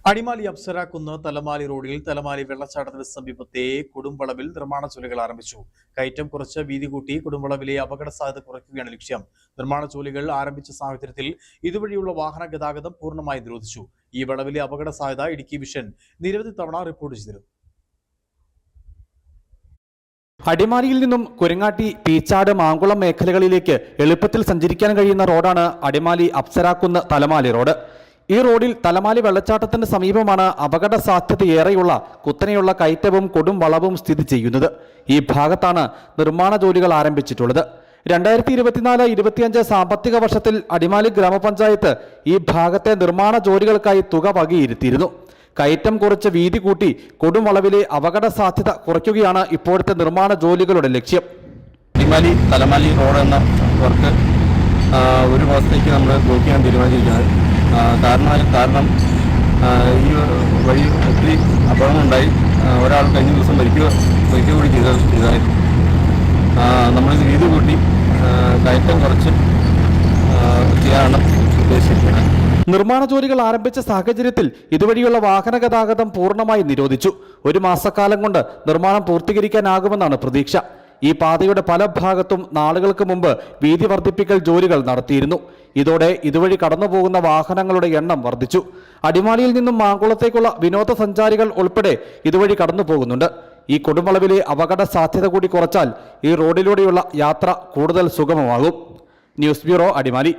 അടിമാലി അപ്സരാക്കുന്ന് തലമാലി റോഡിൽ തലമാലി വെള്ളച്ചാട്ടത്തിന് സമീപത്തെ കൊടുംവളവിൽ നിർമ്മാണ ജോലികൾ ആരംഭിച്ചു. കയറ്റം കുറച്ച് വീതി കൂട്ടി കൊടുംവളവിലെ അപകട സാധ്യത കുറയ്ക്കുകയാണ് ലക്ഷ്യം. നിർമ്മാണ ജോലികൾ ആരംഭിച്ച സാഹചര്യത്തിൽ ഇതുവഴിയുള്ള വാഹന ഗതാഗതം പൂർണ്ണമായി നിരോധിച്ചു. ഈ വളവിലെ അപകട സാധ്യത ഇടുക്കി വിഷൻ നിരവധി തവണ റിപ്പോർട്ട് ചെയ്തിരുന്നു. അടിമാലിയിൽ നിന്നും കുരങ്ങാട്ടി, പീച്ചാട്, മാങ്കുളം മേഖലകളിലേക്ക് എളുപ്പത്തിൽ സഞ്ചരിക്കാൻ കഴിയുന്ന റോഡാണ് അടിമാലി അപ്സരാക്കുന്ന് തലമാലി റോഡ്. ഈ റോഡിൽ തലമാലി വെള്ളച്ചാട്ടത്തിന് സമീപമാണ് അപകട സാധ്യതയേറെയുള്ള കുത്തനെയുള്ള കയറ്റവും കൊടും വളവും സ്ഥിതി ചെയ്യുന്നത്. ഈ ഭാഗത്താണ് നിർമ്മാണ ജോലികൾ ആരംഭിച്ചിട്ടുള്ളത്. 2024-25 സാമ്പത്തിക വർഷത്തിൽ അടിമാലി ഗ്രാമപഞ്ചായത്ത് ഈ ഭാഗത്തെ നിർമ്മാണ ജോലികൾക്കായി തുക വകയിരുത്തിയിരുന്നു. കയറ്റം കുറച്ച് വീതി കൂട്ടി കൊടും വളവിലെ അപകട സാധ്യത കുറയ്ക്കുകയാണ് ഇപ്പോഴത്തെ നിർമ്മാണ ജോലികളുടെ ലക്ഷ്യം. അടിമാലി തലമാലി റോഡ് എന്ന വർക്ക് ഒരു മാസത്തേക്ക് നമ്മൾ ബ്ലോക്ക് ചെയ്യാൻ തീരുമാനിച്ചിരിക്കുന്നത്. കാരണം ഈ വഴി ഒത്തിരി അപകടങ്ങളുണ്ടായി. ഒരാൾ കഴിഞ്ഞ ദിവസം മരിക്കുക കൂടി ചെയ്തായിരുന്നു. നമ്മൾ വീതി കൂട്ടി കയറ്റം കുറച്ച് ചെയ്യാനാണ് ഉദ്ദേശിക്കുന്നത്. നിർമ്മാണ ജോലികൾ ആരംഭിച്ച സാഹചര്യത്തിൽ ഇതുവഴിയുള്ള വാഹന ഗതാഗതം പൂർണ്ണമായി നിരോധിച്ചു. ഒരു മാസക്കാലം കൊണ്ട് നിർമ്മാണം പൂർത്തീകരിക്കാനാകുമെന്നാണ് പ്രതീക്ഷ. ഈ പാതയുടെ പല ഭാഗത്തും നാളുകൾക്ക് മുമ്പ് വീതി വർദ്ധിപ്പിക്കൽ ജോലികൾ നടത്തിയിരുന്നു. ഇതോടെ ഇതുവഴി കടന്നുപോകുന്ന വാഹനങ്ങളുടെ എണ്ണം വർദ്ധിച്ചു. അടിമാലിയിൽ നിന്നും മാങ്കുളത്തേക്കുള്ള വിനോദസഞ്ചാരികൾ ഉൾപ്പെടെ ഇതുവഴി കടന്നു പോകുന്നുണ്ട്. ഈ കൊടുംവളവിലെ അപകട സാധ്യത കൂടി കുറച്ചാൽ ഈ റോഡിലൂടെയുള്ള യാത്ര കൂടുതൽ സുഗമമാകും. News bureau, Adimali.